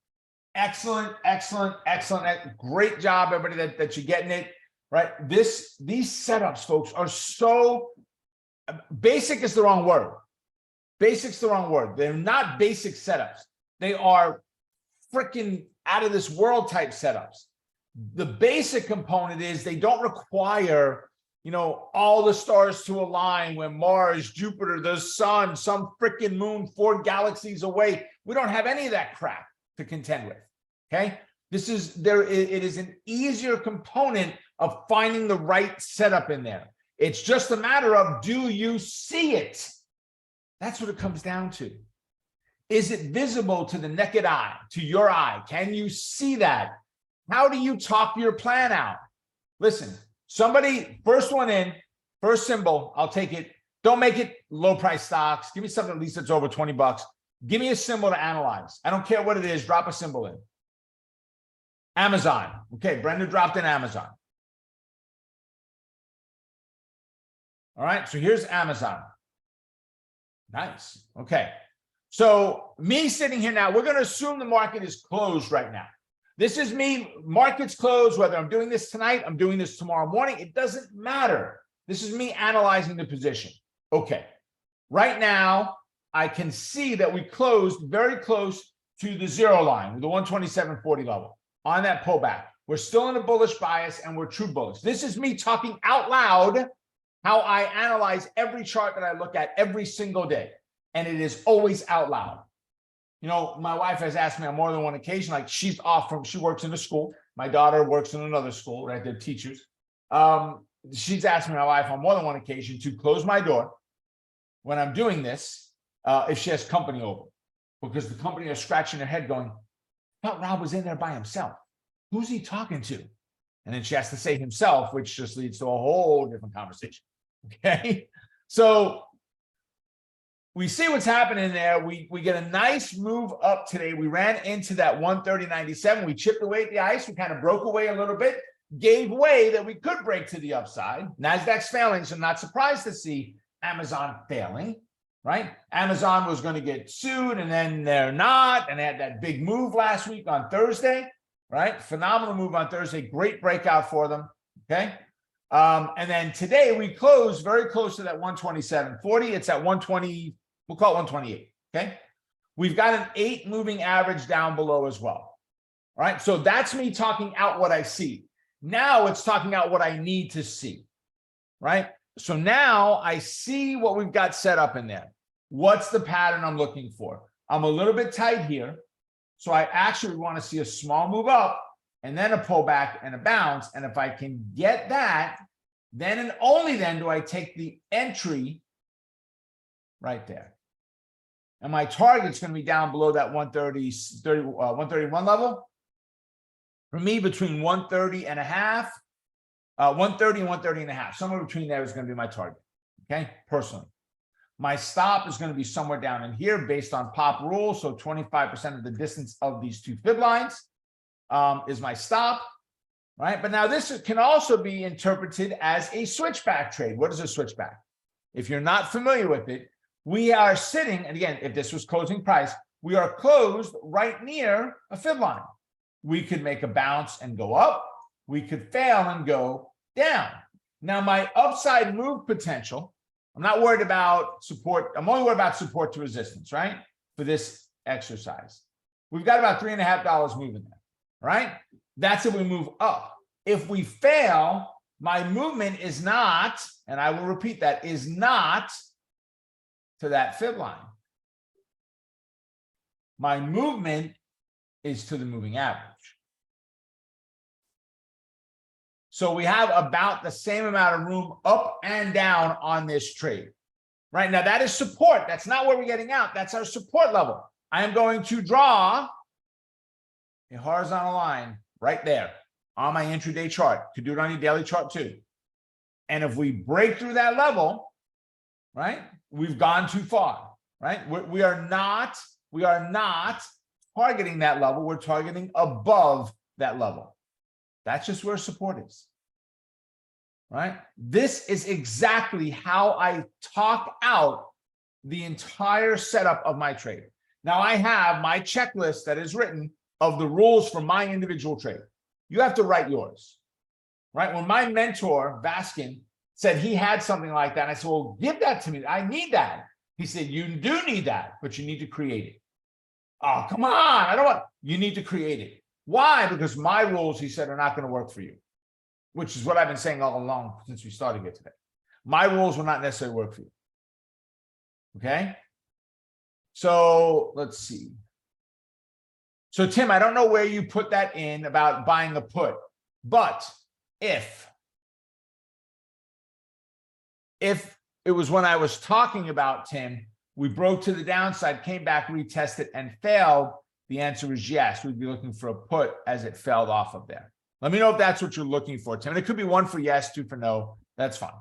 Excellent, excellent, excellent. Great job, everybody, that you're getting it. Right. These setups, folks, are so basic is the wrong word. Basic's the wrong word. They're not basic setups. They are freaking out of this world type setups. The basic component is they don't require, all the stars to align when Mars, Jupiter, the sun, some freaking moon, 4 galaxies away. We don't have any of that crap to contend with. Okay. It is an easier component of finding the right setup in there. It's just a matter of, do you see it? That's what it comes down to. Is it visible to the naked eye, to your eye? Can you see that? How do you talk your plan out? Listen, somebody, first one in, first symbol, I'll take it. Don't make it low price stocks. Give me something at least that's over 20 bucks. Give me a symbol to analyze. I don't care what it is. Drop a symbol in. Amazon. Okay, Brenda dropped in Amazon. All right, so here's Amazon. Nice. Okay. So me sitting here now, we're going to assume the market is closed right now. This is me. Market's closed. Whether I'm doing this tonight, I'm doing this tomorrow morning, it doesn't matter. This is me analyzing the position. Okay. Right now, I can see that we closed very close to the zero line, the 127.40 level on that pullback. We're still in a bullish bias and we're true bullish. This is me talking out loud how I analyze every chart that I look at every single day. And it is always out loud. My wife has asked me on more than one occasion, like she works in a school. My daughter works in another school, right? They're teachers. She's asked me, my wife, on more than one occasion to close my door when I'm doing this, if she has company over. Because the company are scratching their head going, I thought Rob was in there by himself. Who's he talking to? And then she has to say himself, which just leads to a whole different conversation. Okay. So we see what's happening there. We get a nice move up today. We ran into that 130.97. We chipped away at the ice. We kind of broke away a little bit, gave way that we could break to the upside. NASDAQ's failing, so I'm not surprised to see Amazon failing, right? Amazon was going to get sued, and then they're not. And they had that big move last week on Thursday, right? Phenomenal move on Thursday. Great breakout for them, okay? And then today we closed very close to that 127.40. It's at 120, we'll call it 128, okay? We've got an 8 moving average down below as well. All right, so that's me talking out what I see. Now it's talking out what I need to see, right? So now I see what we've got set up in there. What's the pattern I'm looking for? I'm a little bit tight here. So I actually want to see a small move up and then a pullback and a bounce. And if I can get that, then and only then do I take the entry right there. And my target's going to be down below that 131 level. For me, between 130 and a half, 130 and 130 and a half, somewhere between there is going to be my target. Okay, personally. My stop is going to be somewhere down in here based on pop rule. So 25% of the distance of these two fib lines is my stop, right? But now this can also be interpreted as a switchback trade. What is a switchback? If you're not familiar with it, we are sitting, and again, if this was closing price, we are closed right near a fib line. We could make a bounce and go up. We could fail and go down. Now, my upside move potential, I'm not worried about support. I'm only worried about support to resistance, right? For this exercise. We've got about $3.50 moving there, right? That's if we move up. If we fail, my movement is not, and I will repeat that, is not to that fib line. My movement is to the moving average. So we have about the same amount of room up and down on this trade. Right now, that is support. That's not where we're getting out. That's our support level. I am going to draw a horizontal line right there on my intraday chart. Could do it on your daily chart too. And if we break through that level, right, we've gone too far, right? We are not targeting that level. We're targeting above that level. That's just where support is. right? This is exactly how I talk out the entire setup of my trade. Now I have my checklist that is written of the rules for my individual trade. You have to write yours, right? When my mentor, Baskin, said he had something like that, I said, well, give that to me. I need that. He said, you do need that, but you need to create it. Oh, come on. I don't want, you need to create it. Why? Because my rules, he said, are not going to work for you, which is what I've been saying all along since we started here today. My rules will not necessarily work for you. Okay. So let's see. So Tim, I don't know where you put that in about buying a put, but if it was when I was talking about, Tim, we broke to the downside, came back, retested, and failed, the answer is yes. We'd be looking for a put as it failed off of there. Let me know if that's what you're looking for, Tim. And it could be 1 for yes, 2 for no. That's fine.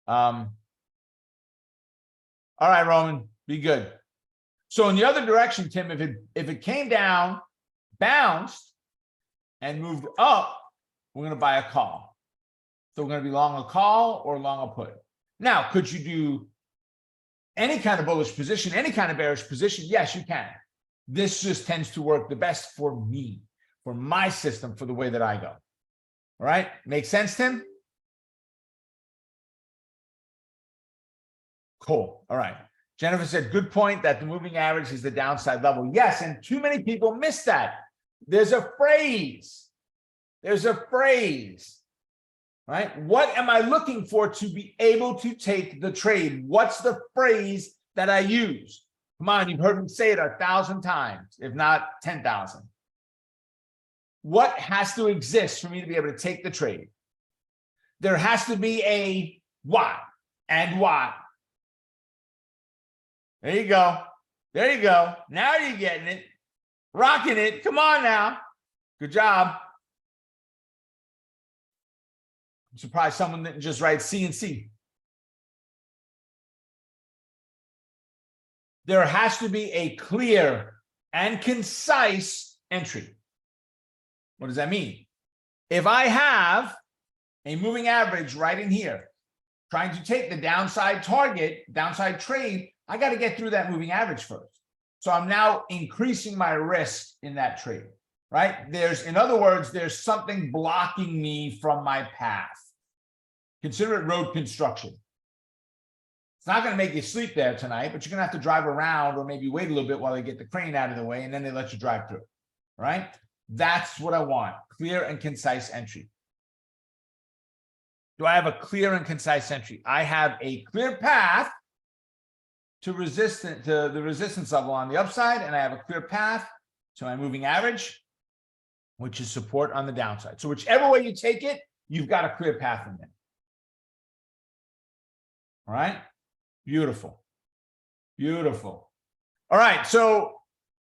All right, Roman, be good. So in the other direction, Tim, if it came down, bounced, and moved up, we're going to buy a call. So we're going to be long a call or long a put. Now, could you do any kind of bullish position, any kind of bearish position? Yes, you can. This just tends to work the best for me, for my system, for the way that I go. All right? Make sense, Tim? Cool. All right. Jennifer said, good point that the moving average is the downside level. Yes, and too many people miss that. There's a phrase. There's a phrase. Right? What am I looking for to be able to take the trade? What's the phrase that I use? Come on, you've heard me say it 1,000 times, if not 10,000. What has to exist for me to be able to take the trade? There has to be a what and what. There you go. There you go. Now you're getting it. Rocking it. Come on now. Good job. I'm surprised someone didn't just write C and C. There has to be a clear and concise entry. What does that mean? If I have a moving average right in here, trying to take the downside target, downside trade, I got to get through that moving average first. So I'm now increasing my risk in that trade, right? In other words, there's something blocking me from my path. Consider it road construction. It's not going to make you sleep there tonight, but you're going to have to drive around or maybe wait a little bit while they get the crane out of the way, and then they let you drive through, right? That's what I want, clear and concise entry. Do I have a clear and concise entry? I have a clear path to the resistance level on the upside, and I have a clear path to my moving average, which is support on the downside. So whichever way you take it, you've got a clear path in there. All right, beautiful, beautiful. All right, so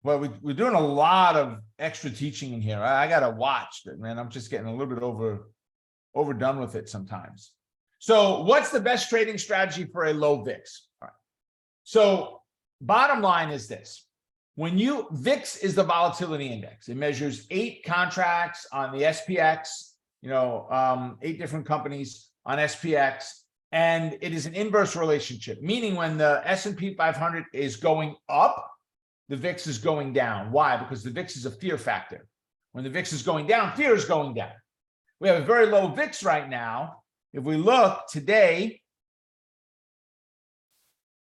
well, we're doing a lot of extra teaching in here. I got to watch it, man. I'm just getting a little bit overdone with it sometimes. So what's the best trading strategy for a low VIX? All right. So bottom line is this. When VIX is the volatility index. It measures 8 contracts on the SPX, 8 different companies on SPX. And it is an inverse relationship, meaning when the S&P 500 is going up, the VIX is going down. Why? Because the VIX is a fear factor. When the VIX is going down, fear is going down. We have a very low VIX right now. If we look today,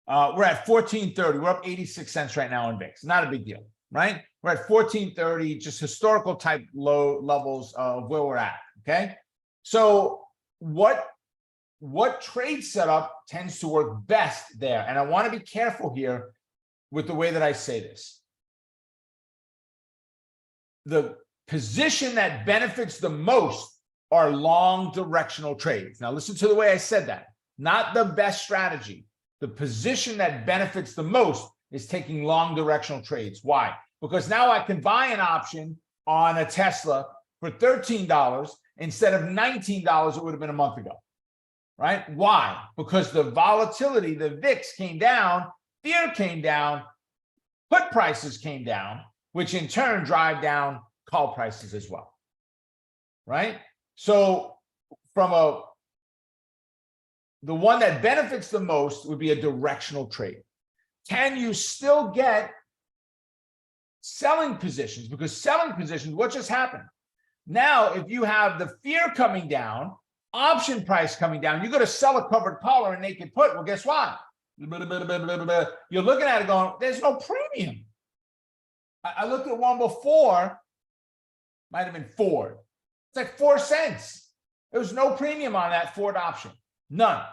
we're at 1430. We're up 86 cents right now on VIX. Not a big deal, right? We're at 1430, just historical type low levels of where we're at, okay? So what trade setup tends to work best there? And I want to be careful here with the way that I say this. The position that benefits the most are long directional trades. Now listen to the way I said that. Not the best strategy. The position that benefits the most is taking long directional trades. Why? Because now I can buy an option on a Tesla for $13 instead of $19 it would have been a month ago. Right? Why? Because the volatility, the VIX came down, fear came down, put prices came down, which in turn drive down call prices as well. Right? So from a the one that benefits the most would be a directional trade. Can you still get selling positions? Because selling positions, what just happened? Now, if you have the fear coming down, option price coming down, you go to sell a covered call or a naked put. Well, guess what? You're looking at it going, there's no premium. I looked at one before, might have been Ford. It's like 4 cents. There was no premium on that Ford option. None.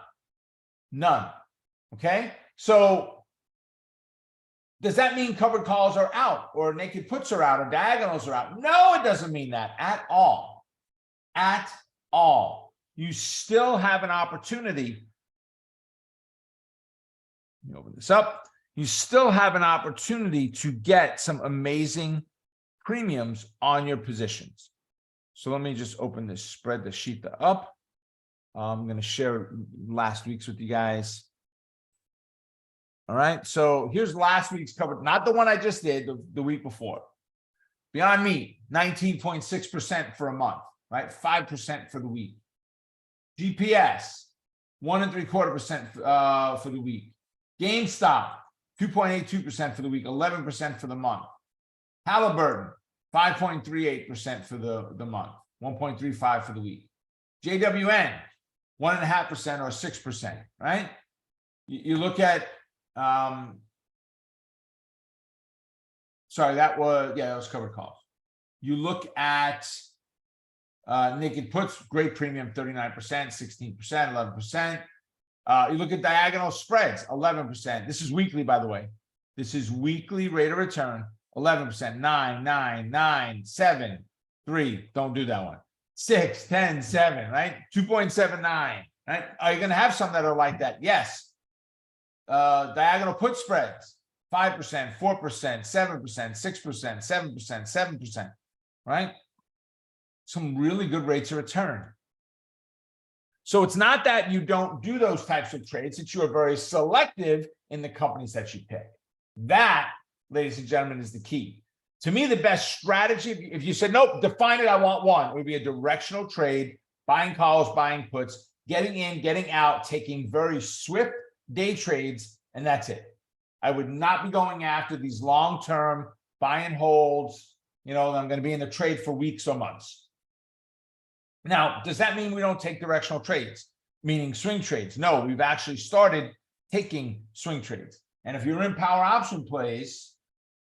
Okay. So does that mean covered calls are out or naked puts are out or diagonals are out? No, it doesn't mean that at all. At all. You still have an opportunity. Let me open this up. You still have an opportunity to get some amazing premiums on your positions. So let me just open this, spread the sheet up. I'm going to share last week's with you guys. All right. So here's last week's covered, not the one I just did, the week before. Beyond Meat, 19.6% for a month, right? 5% for the week. GPS, 1.75% for the week. GameStop, 2.82% for the week, 11% for the month. Halliburton, 5.38% for the month, 1.35 for the week. JWN, 1.5% or 6%, right? You look at, sorry, that was covered calls. You look at naked puts, great premium, 39%, 16%, 11%. You look at diagonal spreads, 11%. This is weekly, by the way. This is weekly rate of return, 11%, 9, 9, 9, 7, 3. Don't do that one. 6, 10, 7, right? 2.79, right? Are you going to have some that are like that? Yes. Diagonal put spreads, 5%, 4%, 7%, 6%, 7%, 7%, right? Some really good rates of return. So it's not that you don't do those types of trades, it's you are very selective in the companies that you pick. That, ladies and gentlemen, is the key. To me, the best strategy, if you said, nope, define it, I want one, it would be a directional trade, buying calls, buying puts, getting in, getting out, taking very swift day trades, and that's it. I would not be going after these long-term buy and holds, I'm going to be in the trade for weeks or months. Now, does that mean we don't take directional trades, meaning swing trades? No, we've actually started taking swing trades. And if you're in power option plays,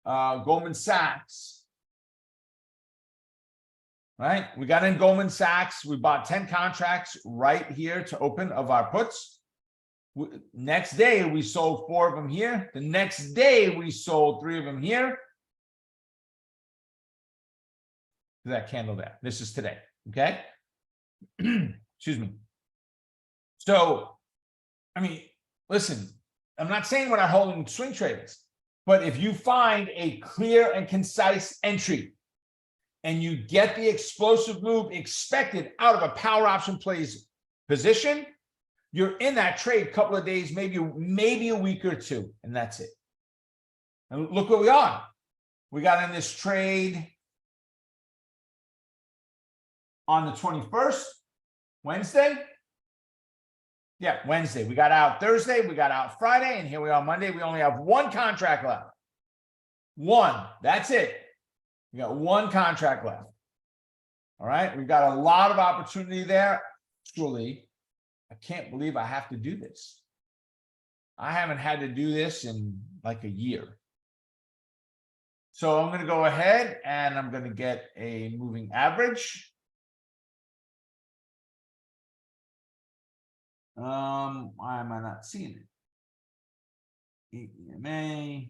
Goldman Sachs, right? We got in Goldman Sachs. We bought 10 contracts right here to open of our puts. Next day, we sold 4 of them here. The next day, we sold 3 of them here. That candle there. This is today, okay? Excuse me. So, listen, I'm not saying we're not holding swing trades, but if you find a clear and concise entry and you get the explosive move expected out of a power option plays position, you're in that trade a couple of days, maybe a week or two, and that's it. And look where we are. We got in this trade on the 21st, Wednesday. Yeah, Wednesday. We got out Thursday, we got out Friday, and here we are Monday. We only have 1 contract left. 1. That's it. We got 1 contract left. All right. We've got a lot of opportunity there. Truly, I can't believe I have to do this. I haven't had to do this in like a year. So I'm going to go ahead and I'm going to get a moving average. Why am I not seeing it? EMA.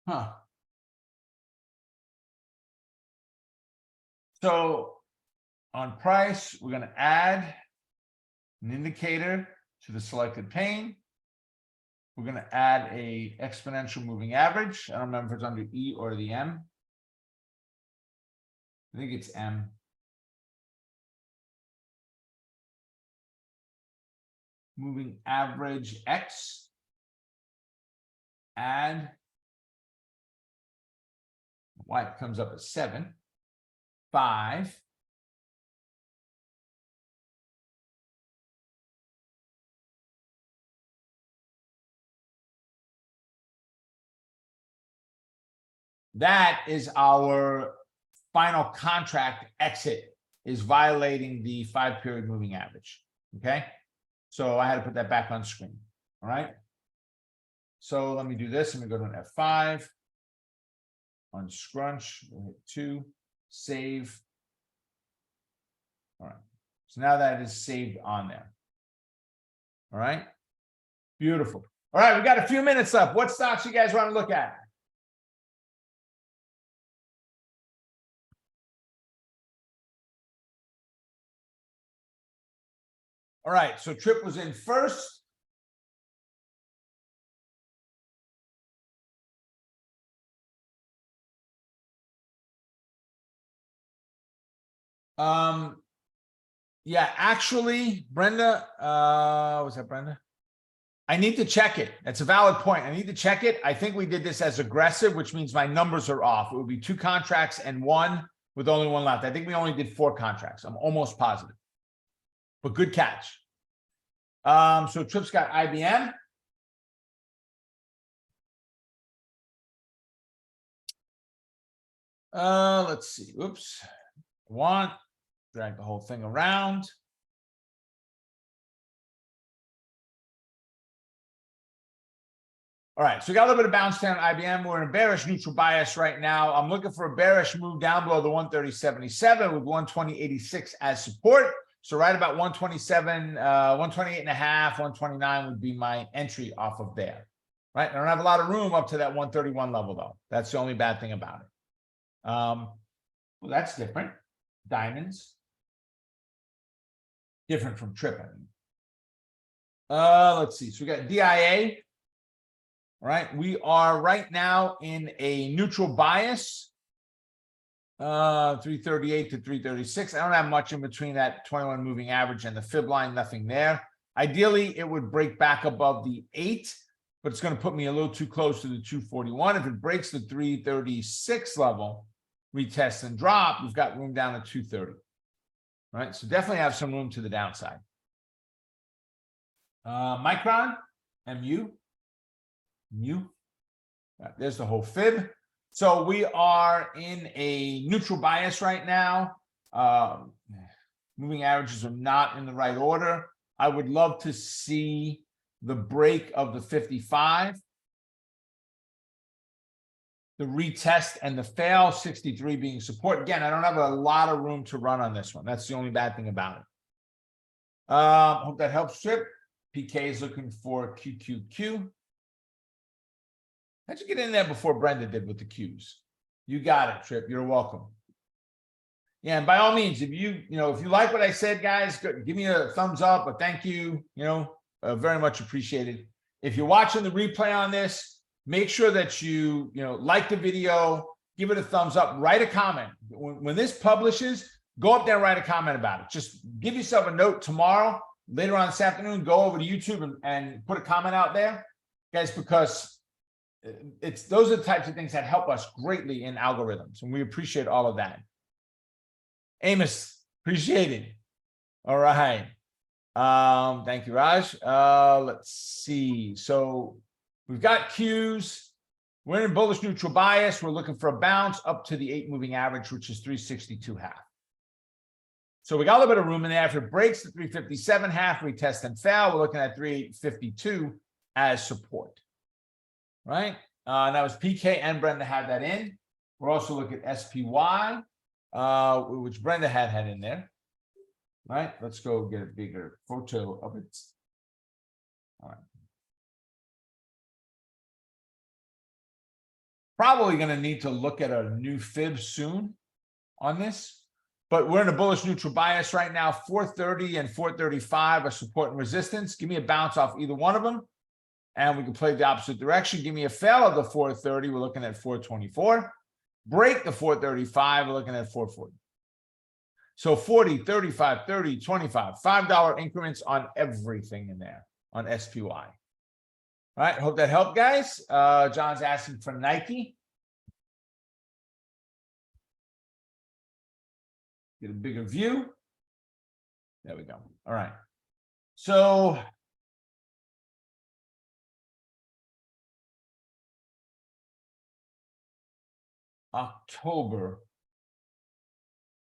Huh. So on price, we're going to add an indicator to the selected pane. We're going to add a exponential moving average. I don't remember if it's under E or the M. I think it's M. Moving average X. Add White comes up at 7, 5. That is our final contract exit, is violating the 5-period moving average. Okay. So I had to put that back on screen. All right. So let me do this. Let me go to an F5. Unscrunch. We'll hit 2. Save. All right. So now that is saved on there. All right. Beautiful. All right. We got a few minutes left. What stocks you guys want to look at? All right. So Trip was in first. Yeah, actually, Brenda, was that Brenda? I need to check it. That's a valid point. I need to check it. I think we did this as aggressive, which means my numbers are off. It would be 2 contracts and 1 with only 1 left. I think we only did 4 contracts. I'm almost positive, but good catch. So Trip's got IBM. Let's see. Oops. Drag the whole thing around. All right, so we got a little bit of bounce down on IBM. We're in a bearish neutral bias right now. I'm looking for a bearish move down below the 130.77 with 120.86 as support. So right about 127, 128.5, 129 would be my entry off of there. Right, I don't have a lot of room up to that 131 level though. That's the only bad thing about it. Well, that's different. Diamonds. Different from Trip, I mean. Let's see. So we got DIA. All right. We are right now in a neutral bias. 338 to 336. I don't have much in between that 21 moving average and the fib line, nothing there. Ideally, it would break back above the 8, but it's going to put me a little too close to the 241. If it breaks the 336 level, retest and drop, we've got room down to 230. Right, so definitely have some room to the downside. Micron, MU. There's the whole fib. So we are in a neutral bias right now. Moving averages are not in the right order. I would love to see the break of the 55. The retest and the fail, 63 being support. Again, I don't have a lot of room to run on this one. That's the only bad thing about it. Hope that helps, Trip. PK is looking for QQQ. How'd you get in there before Brenda did with the Qs? You got it, Trip. You're welcome. Yeah, and by all means, if you like what I said, guys, give me a thumbs up, a thank you. Very much appreciated. If you're watching the replay on this, make sure that you like the video, give it a thumbs up, write a comment. When this publishes, go up there and write a comment about it. Just give yourself a note tomorrow, later on this afternoon, go over to YouTube and put a comment out there, guys, because those are the types of things that help us greatly in algorithms, and we appreciate all of that. Amos, appreciate it. All right. Thank you, Raj. Let's see. So we've got Qs. We're in bullish neutral bias. We're looking for a bounce up to the 8 moving average, which is 362.5. So we got a little bit of room in there. If it breaks the 357.5, retest and fail. We're looking at 352 as support. Right? And that was PK and Brenda had that in. We're also looking at SPY, which Brenda had in there. Right? Let's go get a bigger photo of it. All right. Probably going to need to look at a new fib soon on this, but we're in a bullish neutral bias right now. 430 and 435 are support and resistance. Give me a bounce off either one of them, and we can play the opposite direction. Give me a fail of the 430. We're looking at 424. Break the 435. We're looking at 440. So 40, 35, 30, 25, $5 increments on everything in there on SPY. All right, hope that helped, guys. John's asking for Nike. Get a bigger view. There we go. All right. So October.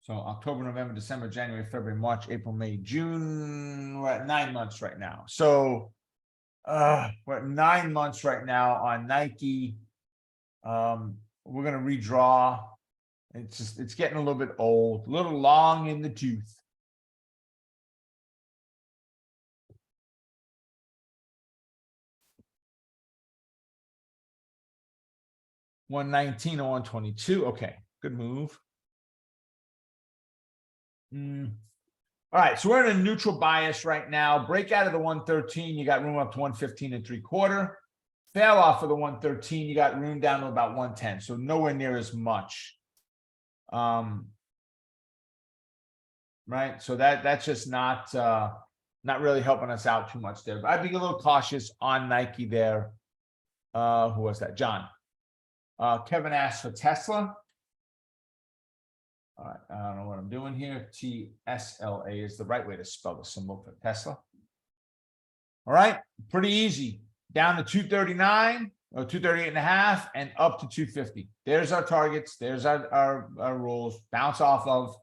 So October, November, December, January, February, March, April, May, June. We're at 9 months right now. So we're at 9 months right now on Nike. We're gonna redraw. It's getting a little bit old, a little long in the tooth. $119 or 122. Okay, good move. All right, so we're in a neutral bias right now. Break out of the 113, you got room up to 115 3/4. Fail off of the 113, you got room down to about 110, so nowhere near as much. Right, so that's just not really helping us out too much there. But I'd be a little cautious on Nike there. Who was that? John. Kevin asked for Tesla. All right, I don't know what I'm doing here. TSLA is the right way to spell the symbol for Tesla. All right, pretty easy. Down to 239 or 238.5 and up to 250. There's our targets. There's our rules. Bounce off of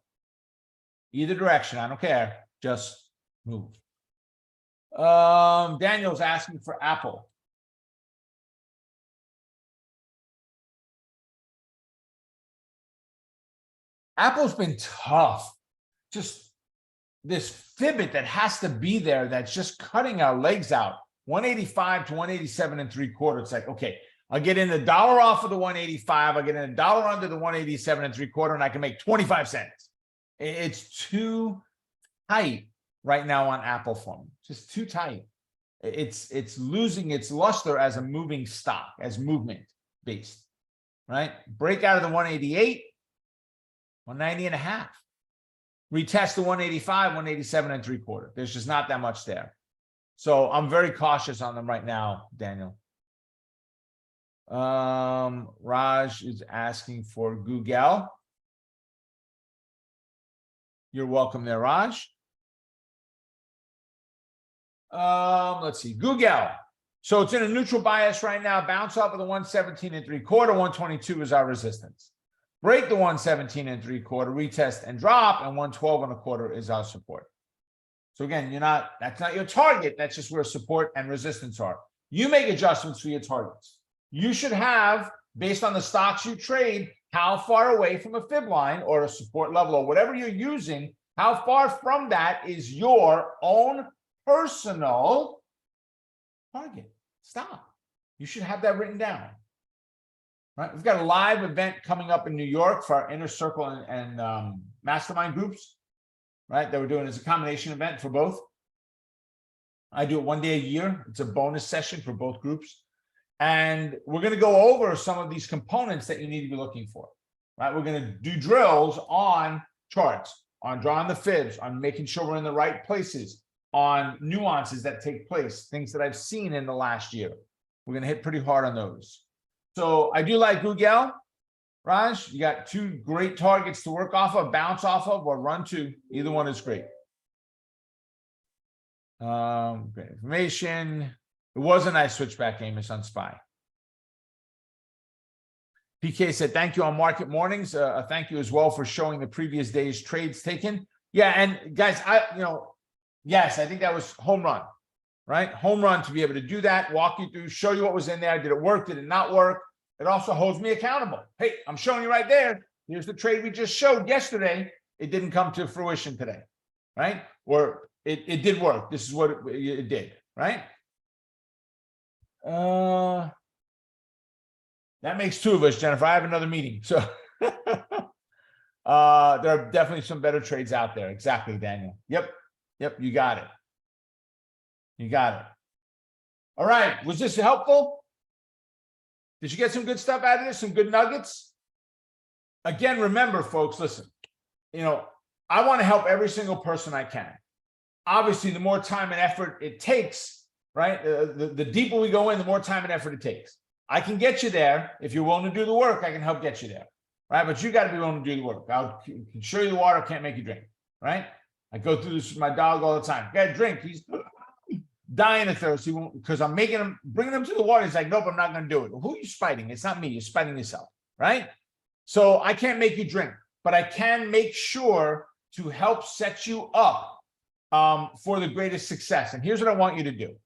either direction. I don't care. Just move. Daniel's asking for Apple. Apple's been tough. Just this Fibit that has to be there that's just cutting our legs out. 185 to 187 3/4. It's like, okay, I'll get in $1 off of the 185. I'll get in $1 under the 187 3/4, and I can make 25 cents. It's too tight right now on Apple for me. Just too tight. It's losing its luster as a moving stock, as movement based, right? Break out of the 188. 190.5. Retest the 185, 187 3/4. There's just not that much there. So I'm very cautious on them right now, Daniel. Raj is asking for Google. You're welcome there, Raj. Let's see, Google. So it's in a neutral bias right now. Bounce off of the 117 3/4. 122 is our resistance. Break the 117 3/4, retest and drop, and 112 1/4 is our support. So again, that's not your target. That's just where support and resistance are. You make adjustments for your targets. You should have, based on the stocks you trade, how far away from a fib line or a support level or whatever you're using, how far from that is your own personal target. Stop. You should have that written down. Right, we've got a live event coming up in New York for our inner circle and mastermind groups, right? That we're doing as a combination event for both. I do it 1 day a year. It's a bonus session for both groups. And we're going to go over some of these components that you need to be looking for, right? We're going to do drills on charts, on drawing the fibs, on making sure we're in the right places, on nuances that take place, things that I've seen in the last year. We're going to hit pretty hard on those. So I do like Google. Raj, you got 2 great targets to work off of, bounce off of, or run to. Either one is great. Great information. It was a nice switchback, Amos, on SPY. PK said, thank you on market mornings. Thank you as well for showing the previous day's trades taken. Yeah, and guys, yes, I think that was home run, right? Home run to be able to do that, walk you through, show you what was in there. Did it work? Did it not work? It also holds me accountable. Hey, I'm showing you right there. Here's the trade we just showed yesterday. It didn't come to fruition today, right? Or it did work. This is what it did, right? That makes 2 of us, Jennifer. I have another meeting. So there are definitely some better trades out there. Exactly, Daniel. Yep, you got it. You got it. All right. Was this helpful? Did you get some good stuff out of this? Some good nuggets? Again, remember, folks, listen, I want to help every single person I can. Obviously, the more time and effort it takes, right? The deeper we go in, the more time and effort it takes. I can get you there. If you're willing to do the work, I can help get you there. right? But you got to be willing to do the work. I'll show you the water, can't make you drink, right? I go through this with my dog all the time. Got to drink. He's dying of thirst. He won't, because I'm making him, bringing him to the water. He's like, nope, I'm not going to do it. Well, who are you spiting? It's not me. You're spiting yourself, right? So I can't make you drink, but I can make sure to help set you up for the greatest success. And here's what I want you to do.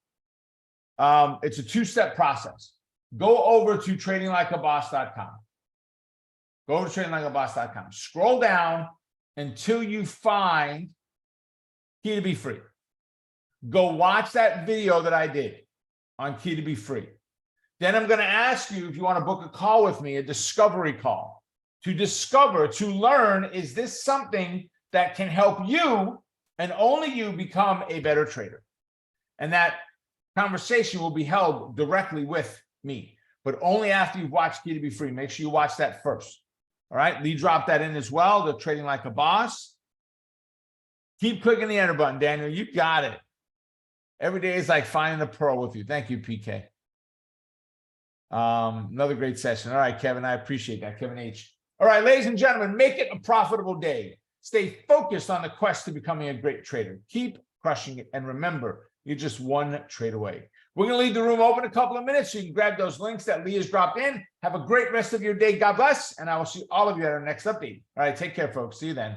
It's a two-step process. Go over to tradinglikeaboss.com. Go over to tradinglikeaboss.com. Scroll down until you find Key to Be Free. Go watch that video that I did on Key to Be Free. Then I'm going to ask you if you want to book a call with me, a discovery call, to discover, to learn, is this something that can help you and only you become a better trader? And that conversation will be held directly with me, but only after you've watched Key to Be Free. Make sure you watch that first. All right, Lee dropped that in as well, the Trading Like a Boss. Keep clicking the enter button, Daniel. You got it. Every day is like finding a pearl with you. Thank you, PK. Another great session. All right, Kevin, I appreciate that. Kevin H. All right, ladies and gentlemen, make it a profitable day. Stay focused on the quest to becoming a great trader. Keep crushing it. And remember, you're just one trade away. We're going to leave the room open a couple of minutes so you can grab those links that Lee has dropped in. Have a great rest of your day. God bless. And I will see all of you at our next update. All right, take care, folks. See you then.